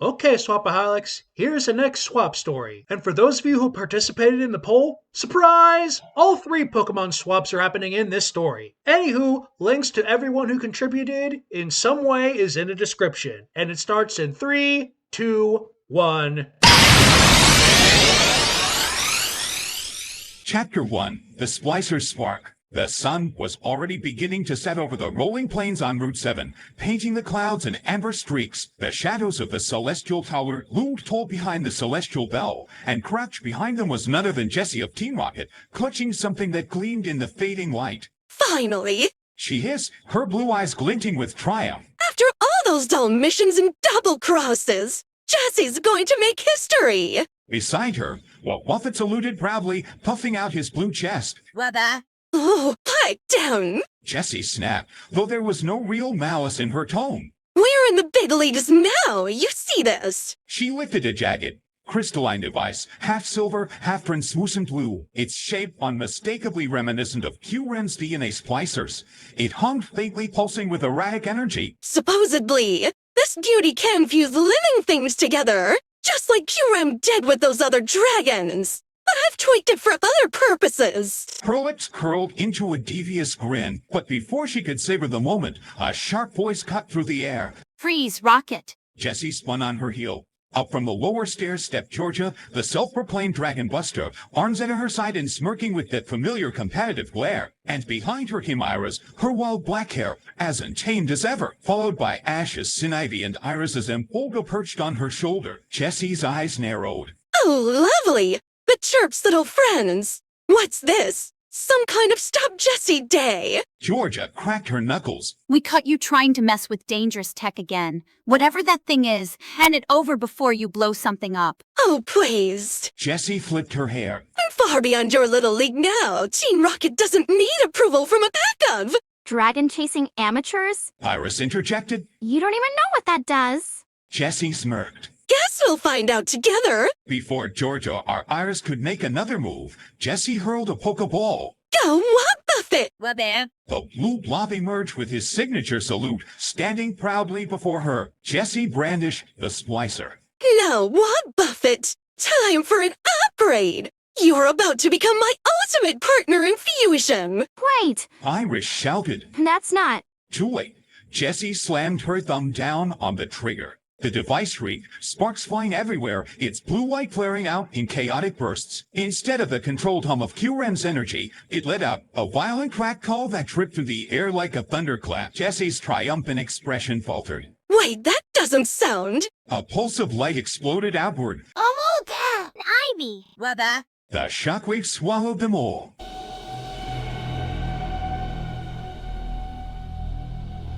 Okay, Swapaholics, here's the next swap story. And for those of you who participated in the poll, surprise! All three Pokemon swaps are happening in this story. Anywho, links to everyone who contributed in some way is in the description. And it starts in 3, 2, 1. Chapter 1. The Splicer's Spark. The sun was already beginning to set over the rolling plains on Route 7, painting the clouds in amber streaks. The shadows of the Celestial Tower loomed tall behind the Celestial Bell, and crouched behind them was none other than Jessie of Team Rocket, clutching something that gleamed in the fading light. Finally! She hissed, her blue eyes glinting with triumph. After all those dull missions and double crosses, Jessie's going to make history! Beside her, Wuffet saluted proudly, puffing out his blue chest. Wubba. Oh, pipe down! Jessie snapped, though there was no real malice in her tone. We're in the big leagues now, you see this? She lifted a jagged, crystalline device, half silver, half translucent blue, its shape unmistakably reminiscent of Q-Ren's DNA splicers. It hummed faintly, pulsing with erratic energy. Supposedly, this beauty can fuse living things together, just like Q-Ren did with those other dragons. But I've tweaked it for other purposes. Her lips curled into a devious grin, but before she could savor the moment, a sharp voice cut through the air. Freeze, Rocket. Jessie spun on her heel. Up from the lower stairs stepped Georgia, the self-proclaimed Dragon Buster, arms at her side and smirking with that familiar competitive glare. And behind her came Iris, her wild black hair, as untamed as ever, followed by Ash's, Sin Ivy, and Iris's Empolga perched on her shoulder. Jessie's eyes narrowed. Oh, lovely! The chirps, little friends! What's this? Some kind of Stop Jessie Day! Georgia cracked her knuckles. We caught you trying to mess with dangerous tech again. Whatever that thing is, hand it over before you blow something up. Oh, please! Jessie flipped her hair. I'm far beyond your little league now. Team Rocket doesn't need approval from a pack of... Dragon-chasing amateurs? Iris interjected. You don't even know what that does. Jessie smirked. Guess we'll find out together. Before Georgia or Iris could make another move, Jessie hurled a Pokeball. Go, what Buffett? Wubba. The blue blob emerged with his signature salute, standing proudly before her. Jessie brandished the splicer. Now what Buffett? Time for an upgrade. You're about to become my ultimate partner in fusion. Wait, Iris shouted. that's not... Too late. Jessie slammed her thumb down on the trigger. The device shrieked, sparks flying everywhere, its blue light flaring out in chaotic bursts. Instead of the controlled hum of Q-Ren's energy, it let out a violent crack call that tripped through the air like a thunderclap. Jessie's triumphant expression faltered. Wait, that doesn't sound... A pulse of light exploded outward. Omolga. Ivy. Wubba. The shockwave swallowed them all.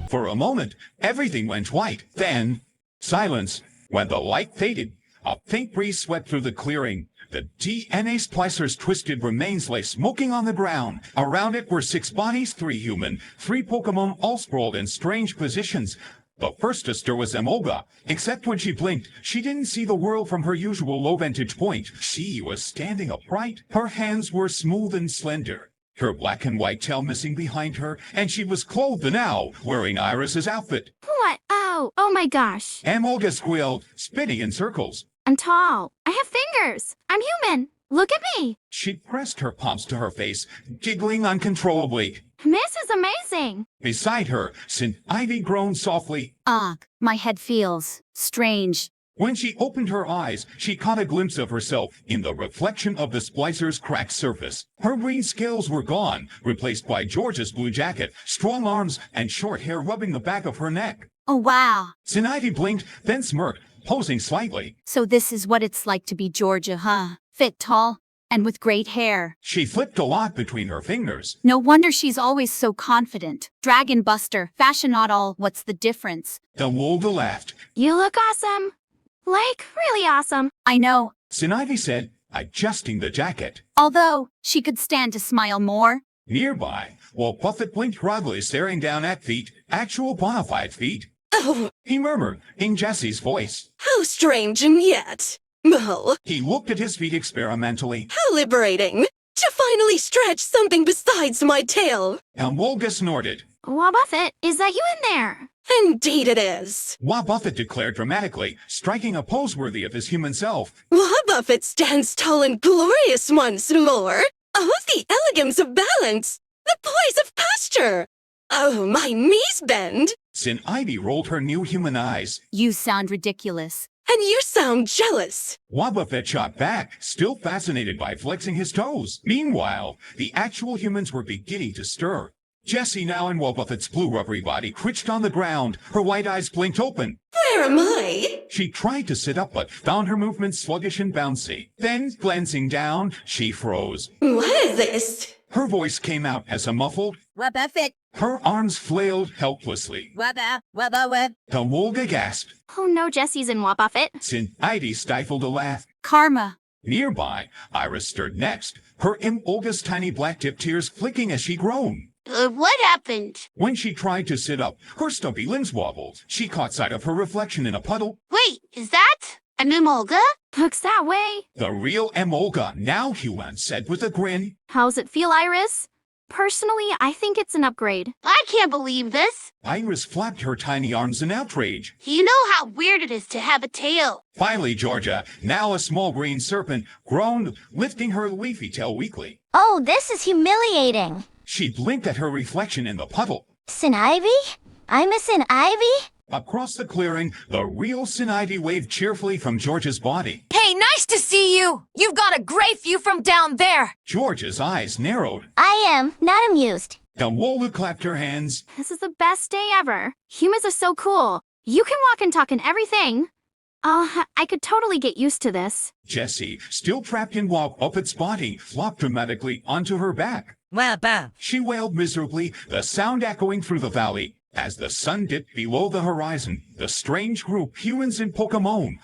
For a moment, everything went white. Then... silence. When the light faded, a faint breeze swept through the clearing. The DNA splicers twisted remains lay smoking on the ground. Around it were 6 bodies, 3 human, 3 Pokemon all sprawled in strange positions. The first to stir was Emolga. Except when she blinked, she didn't see the world from her usual low vantage point. She was standing upright. Her hands were smooth and slender, her black and white tail missing behind her, and she was clothed now, wearing Iris's outfit. What? Oh my gosh. Emolga squealed, spinning in circles. I'm tall. I have fingers. I'm human. Look at me. She pressed her palms to her face, giggling uncontrollably. This is amazing. Beside her, Sin Ivy groaned softly. Ugh, my head feels strange. When she opened her eyes, she caught a glimpse of herself in the reflection of the splicer's cracked surface. Her green scales were gone, replaced by George's blue jacket, strong arms, and short hair rubbing the back of her neck. Oh, wow. Sin Ivy blinked, then smirked, posing slightly. So this is what it's like to be Georgia, huh? Fit, tall, and with great hair. She flipped a lot between her fingers. No wonder she's always so confident. Dragon Buster, fashion not all, what's the difference? Thewalrus laughed. You look awesome. Like, really awesome. I know. Sin Ivy said, adjusting the jacket. Although, she could stand to smile more. Nearby, while Buffett blinked broadly, staring down at feet, actual bona fide feet. Oh, He murmured, in Jessie's voice. how strange and yet... well, He looked at his feet experimentally. how liberating. To finally stretch something besides my tail. And Wolga snorted. Well, Buffett, is that you in there? Indeed it is. Buffett declared dramatically, striking a pose worthy of his human self. Buffett stands tall and glorious once more. Oh, the elegance of balance, the poise of posture. Oh, my knees bend. Sin Ivy rolled her new human eyes. You sound ridiculous. And you sound jealous. Buffett shot back, still fascinated by flexing his toes. Meanwhile, the actual humans were beginning to stir. Jessie, now in Buffett's blue rubbery body, crouched on the ground. Her white eyes blinked open. Where am I? She tried to sit up, but found her movements sluggish and bouncy. Then, glancing down, she froze. What is this? Her voice came out as a muffled. Buffett. Her arms flailed helplessly. The Wolga gasped. Oh no, Jessie's in Buffett. Sin Ivy stifled a laugh. Karma. Nearby, Iris stirred next, her Olga's tiny black-tipped tears flicking as she groaned. What happened? When she tried to sit up, her stumpy limbs wobbled. She caught sight of her reflection in a puddle. Wait, is that an Emolga? Looks that way. The real Olga, now Huan said with a grin. How's it feel, Iris? Personally, I think it's an upgrade. I can't believe this. Iris flapped her tiny arms in outrage. You know how weird it is to have a tail. Finally, Georgia, now a small green serpent, groaned, lifting her leafy tail weakly. Oh, this is humiliating. She blinked at her reflection in the puddle. Sin Ivy? I'm a Sin Ivy? Across the clearing, the real Sin Ivy waved cheerfully from George's body. Hey, nice to see you! You've got a great view from down there! George's eyes narrowed. I am not amused. Dawola clapped her hands. This is the best day ever. Humans are so cool. You can walk and talk and everything. I could totally get used to this. Jessie, still trapped in Buffett's body, flopped dramatically onto her back. She wailed miserably, the sound echoing through the valley. As the sun dipped below the horizon, the strange group, humans and Pokemon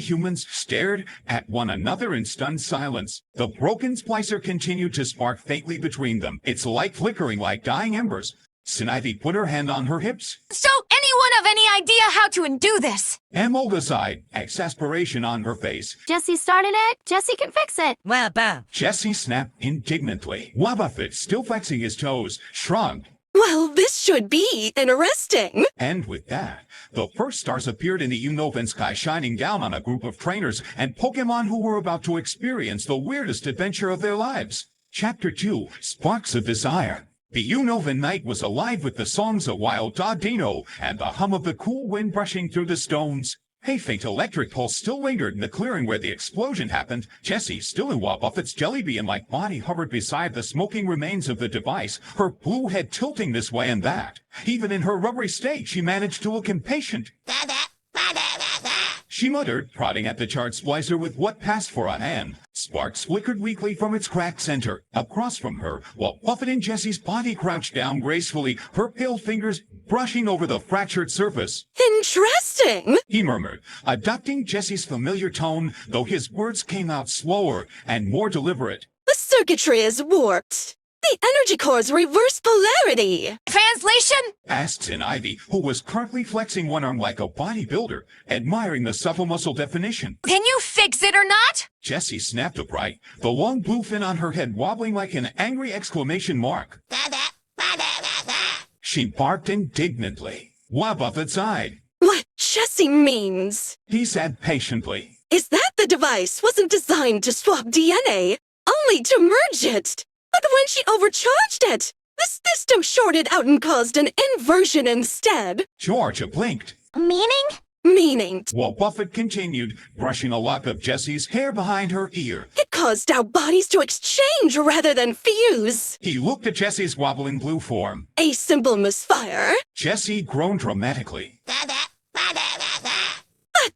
humans, stared at one another in stunned silence. The broken splicer continued to spark faintly between them, its light flickering like dying embers. Sin Ivy put her hand on her hips. So, anyone have any idea how to undo this? Olga sighed, exasperation on her face. Jessie started it. Jessie can fix it. Jessie snapped indignantly. Buffett, still flexing his toes, shrugged. Well, this should be interesting. And with that, the first stars appeared in the Unovan sky, shining down on a group of trainers and Pokemon who were about to experience the weirdest adventure of their lives. Chapter 2, Sparks of Desire. The Unovan night was alive with the songs of Wild Dodino and the hum of the cool wind brushing through the stones. A faint electric pulse still lingered in the clearing where the explosion happened. Jessie, still in Buffett's jellybean-like body, hovered beside the smoking remains of the device, her blue head tilting this way and that. Even in her rubbery state, she managed to look impatient. She muttered, prodding at the charred splicer with what passed for a hand. Sparks flickered weakly from its cracked center. Across from her, while Buffett and Jessie's body crouched down gracefully, her pale fingers brushing over the fractured surface. Interesting. He murmured, adopting Jessie's familiar tone, though his words came out slower and more deliberate. The circuitry is warped. The energy core's reverse polarity. Translation? Asked Sin Ivy, who was currently flexing one arm like a bodybuilder, admiring the supple muscle definition. Can you fix it or not? Jessie snapped upright, the long blue fin on her head wobbling like an angry exclamation mark. She barked indignantly. Buffett sighed. What Jessie means. He said patiently. Is that the device wasn't designed to swap DNA, only to merge it. But when she overcharged it, the system shorted out and caused an inversion instead. Georgia blinked. Meaning? Meaning, While Buffett continued, brushing a lock of Jessie's hair behind her ear. it caused our bodies to exchange rather than fuse. He looked at Jessie's wobbling blue form. A simple misfire. Jessie groaned dramatically. But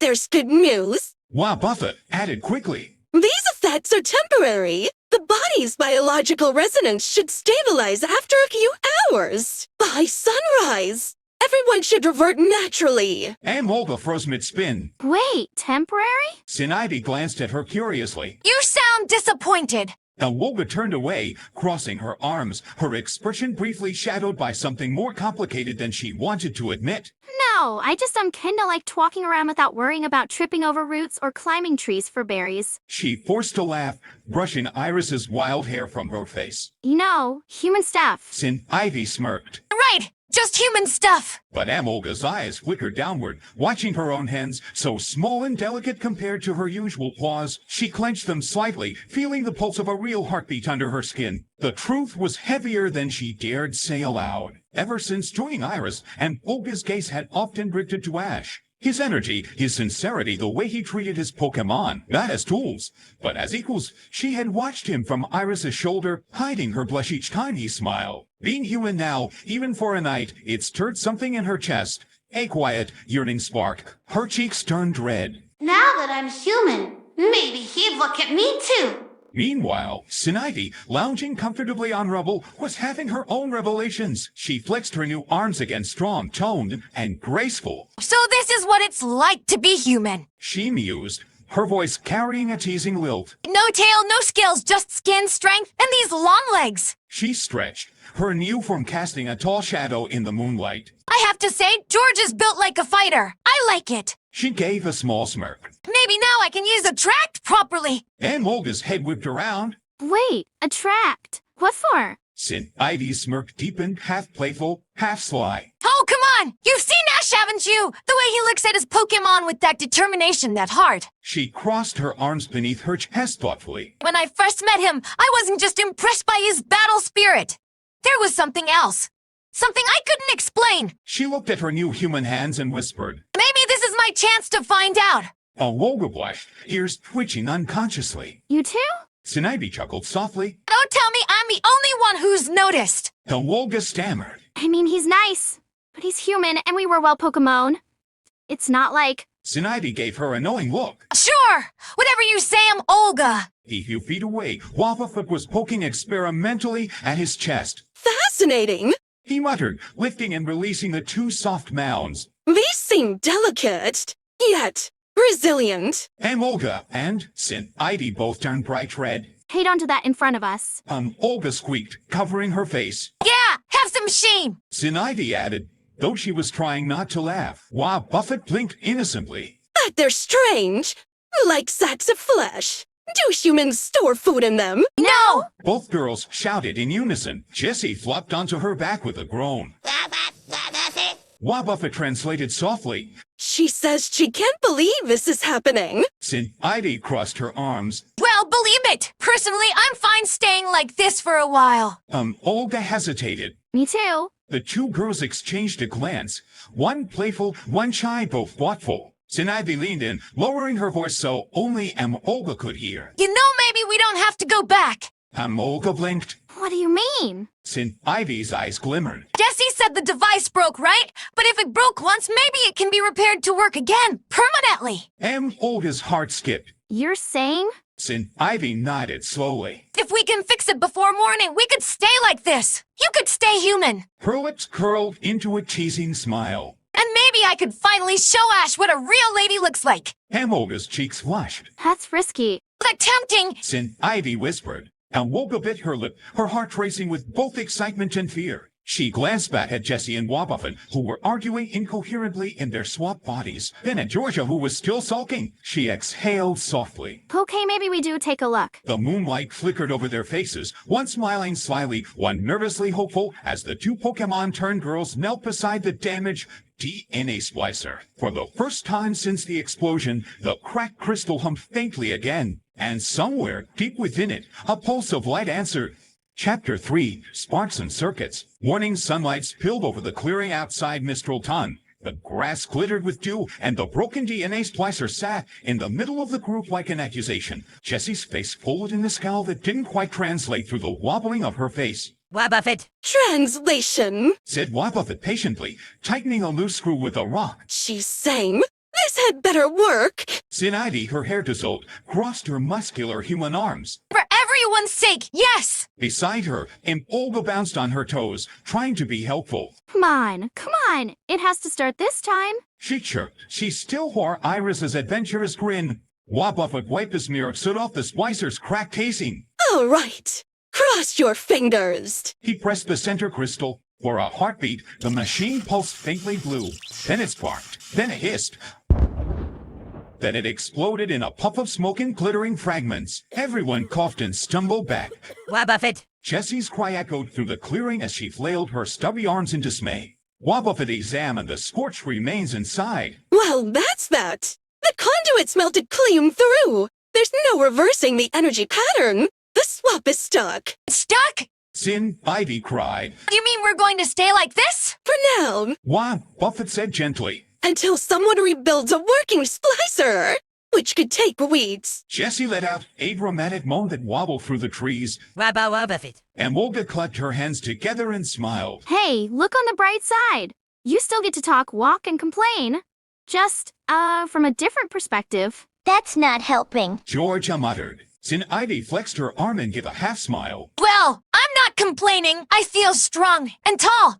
there's good news. Buffett added quickly. These effects are temporary. The body's biological resonance should stabilize after a few hours. By sunrise, everyone should revert naturally. And Olga froze mid-spin. Wait, temporary? Sin Ivy glanced at her curiously. You sound disappointed. Olga turned away, crossing her arms, her expression briefly shadowed by something more complicated than she wanted to admit. No, I'm kinda liked walking around without worrying about tripping over roots or climbing trees for berries. She forced a laugh, brushing Iris's wild hair from her face. You know, human stuff. Sin Ivy smirked. Right. Just human stuff. But Olga's eyes flickered downward, watching her own hands, so small and delicate compared to her usual paws. She clenched them slightly, feeling the pulse of a real heartbeat under her skin. The truth was heavier than she dared say aloud. Ever since joining Iris, Olga's gaze had often drifted to Ash. His energy, his sincerity, the way he treated his Pokemon, not as tools, but as equals. She had watched him from Iris's shoulder, hiding her blush each time he smiled. Being human now, even for a night, it stirred something in her chest. A quiet, yearning spark. Her cheeks turned red. Now that I'm human, maybe he'd look at me too. Meanwhile, Snivy, lounging comfortably on rubble, was having her own revelations. She flexed her new arms again, strong, toned, and graceful. So this is what it's like to be human. She mused, her voice carrying a teasing lilt. No tail, no scales, just skin, strength, and these long legs. She stretched, her new form casting a tall shadow in the moonlight. I have to say, George is built like a fighter. I like it. She gave a small smirk. Maybe now I can use attract properly. Olga's head whipped around. Wait, attract. What for? Ivy's smirk deepened, half playful, half sly. Oh, come on! You've seen Ash, haven't you? The way he looks at his Pokemon with that determination, that heart. She crossed her arms beneath her chest thoughtfully. When I first met him, I wasn't just impressed by his battle spirit. There was something else. Something I couldn't explain. She looked at her new human hands and whispered. Maybe this is my chance to find out. Olga blushed, ears twitching unconsciously. You too? Snivy chuckled softly. Don't tell me I'm the only one who's noticed. Olga stammered. I mean, he's nice, but he's human and we were well Pokemon. It's not like... Snivy gave her a knowing look. Sure, whatever you say, I'm Olga. A few feet away, Wobbuffet was poking experimentally at his chest. Fascinating. He muttered, lifting and releasing the two soft mounds. These seem delicate, yet resilient. Olga and Ivy both turned bright red. Hey, don't do that in front of us. Olga squeaked, covering her face. Yeah, have some shame. Ivy added, though she was trying not to laugh. Wobbuffet blinked innocently. But they're strange, like sacks of flesh. Do humans store food in them? No! Both girls shouted in unison. Jessie flopped onto her back with a groan. Wobbuffet translated softly. She says she can't believe this is happening. Ivy crossed her arms. Well, believe it. Personally, I'm fine staying like this for a while. Olga hesitated. Me too. The two girls exchanged a glance. One playful, one shy, both thoughtful. Ivy leaned in, lowering her voice so only Olga could hear. You know, maybe we don't have to go back. Olga blinked. What do you mean? Ivy's eyes glimmered. Jessie said the device broke, right? But if it broke once, maybe it can be repaired to work again, permanently. Olga's heart skipped. You're saying? Ivy nodded slowly. If we can fix it before morning, we could stay like this. You could stay human. Her lips curled into a teasing smile. And maybe I could finally show Ash what a real lady looks like. Olga's cheeks flushed. That's risky. But tempting. Ivy whispered. Olga bit her lip, her heart racing with both excitement and fear. She glanced back at Jessie and Wobbuffet, who were arguing incoherently in their swapped bodies. Then at Georgia, who was still sulking. She exhaled softly. Okay, maybe we do take a look. The moonlight flickered over their faces, one smiling slyly, one nervously hopeful, as the two Pokemon-turned girls knelt beside the damaged DNA splicer. For the first time since the explosion, the cracked crystal hummed faintly again. And somewhere, deep within it, a pulse of light answered. Chapter 3, Sparks and Circuits. Warning sunlight spilled over the clearing outside Mistral Ton. The grass glittered with dew, and the broken DNA splicer sat in the middle of the group like an accusation. Jessie's face folded in a scowl that didn't quite translate through the wobbling of her face. Wobbuffet. Translation, Said Wobbuffet patiently, tightening a loose screw with a rock. she's saying. This had better work. Ivy, her hair dissolved, crossed her muscular human arms. For everyone's sake, yes! Beside her, Olga bounced on her toes, trying to be helpful. Come on. It has to start this time. She chirped. She still wore Iris's adventurous grin. Wobbuffet wiped his mirror, stood off the splicer's cracked casing. All right, cross your fingers. He pressed the center crystal. For a heartbeat, the machine pulsed faintly blue. Then it sparked. Then it hissed. Then it exploded in a puff of smoke and glittering fragments. Everyone coughed and stumbled back. Wobbuffet. Jessie's cry echoed through the clearing as she flailed her stubby arms in dismay. Wobbuffet examined the scorched remains inside. Well, that's that. The conduit's melted clean through. There's no reversing the energy pattern. The swap is stuck. Stuck? Sin Ivy cried. You mean we're going to stay like this? For now, Wobbuffet said gently. until someone rebuilds a working splicer, which could take weeks. Jessie let out a dramatic moan that wobbled through the trees, Wobbuffet. and Olga clapped her hands together and smiled. Hey, look on the bright side. You still get to talk, walk, and complain. Just, from a different perspective. That's not helping. Georgia muttered. Sin Ivy flexed her arm and gave a half smile. Well, I'm not complaining. I feel strong and tall.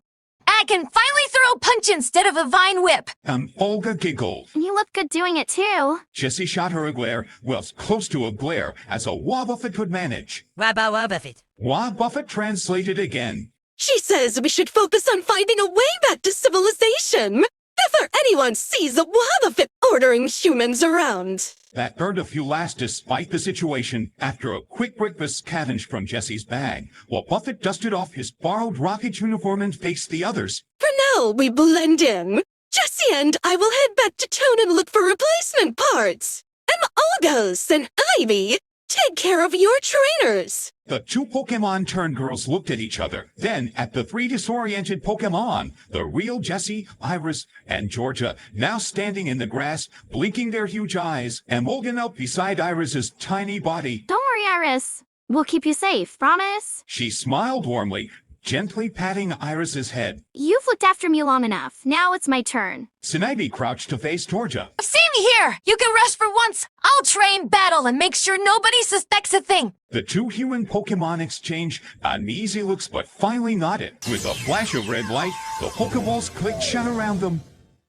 I can finally throw a punch instead of a vine whip. Olga giggled. And you look good doing it too. Jessie shot her a glare, well, close to a glare, as a Wobbuffet could manage. Wobbuffet. Wobbuffet translated again. She says we should focus on finding a way back to civilization. Never anyone sees a Wobbuffet ordering humans around. That earned a few laughs despite the situation. After a quick breakfast scavenged from Jessie's bag, Wobbuffet dusted off his borrowed rocket uniform and faced the others. For now, we blend in. Jessie and I will head back to town and look for replacement parts. And Olga's and Ivy, take care of your trainers. The two Pokemon turned girls looked at each other, then at the three disoriented Pokemon, the real Jessie, Iris, and Georgia, now standing in the grass, blinking their huge eyes, and Olga knelt beside Iris's tiny body. Don't worry, Iris. We'll keep you safe, promise? She smiled warmly, gently patting Iris's head. You've looked after me long enough. Now it's my turn. Sinaibi crouched to face Georgia. Same here. You can rest for once. I'll train battle and make sure nobody suspects a thing. The two human Pokemon exchanged uneasy looks but finally nodded. With a flash of red light, the Pokeballs clicked shut around them.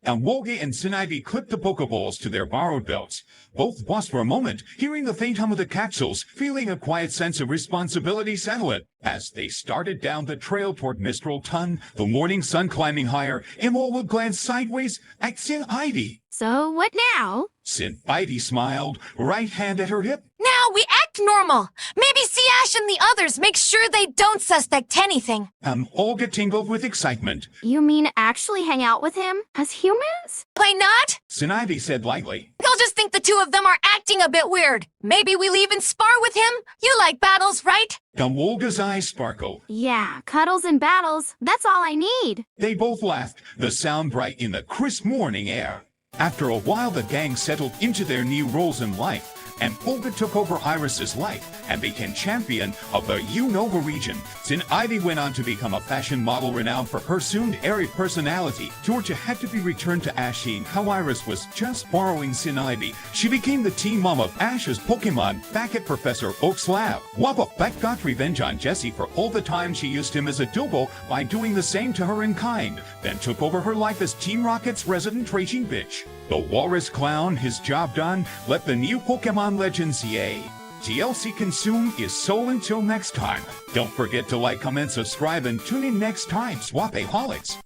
And Wolgi and Sinaibi clipped the Pokeballs to their borrowed belts. Both paused for a moment, hearing the faint hum of the capsules, feeling a quiet sense of responsibility settle it. As they started down the trail toward Mistral Ton, the morning sun climbing higher, Imola glanced sideways at Sinaibi. So what now? Sinaibi smiled, right hand at her hip. Now we act normal. Maybe see Ash and the others make sure they don't suspect anything. Olga tingled with excitement. You mean actually hang out with him? As humans? Why not? Sinaibi said lightly. They'll just think the two of them are acting a bit weird. Maybe we'll even spar with him. You like battles, right? Olga's eyes sparkled. Yeah, cuddles and battles. That's all I need. They both laughed, the sound bright in the crisp morning air. After a while, the gang settled into their new roles in life, and Olga took over Iris's life and became champion of the Unova region. Sinaibi went on to become a fashion model renowned for her soon airy personality. Georgia had to be returned to Ash, seeing how Iris was just borrowing Sinaibi. She became the team mom of Ash's Pokemon back at Professor Oak's lab. Wobbuffet got revenge on Jessie for all the time she used him as a double by doing the same to her in kind, then took over her life as Team Rocket's resident raging bitch. The Walrus Clown, his job done, let the new Pokemon Legends yay. TLC Consume is sold until next time. Don't forget to like, comment, subscribe, and tune in next time, Swapaholics.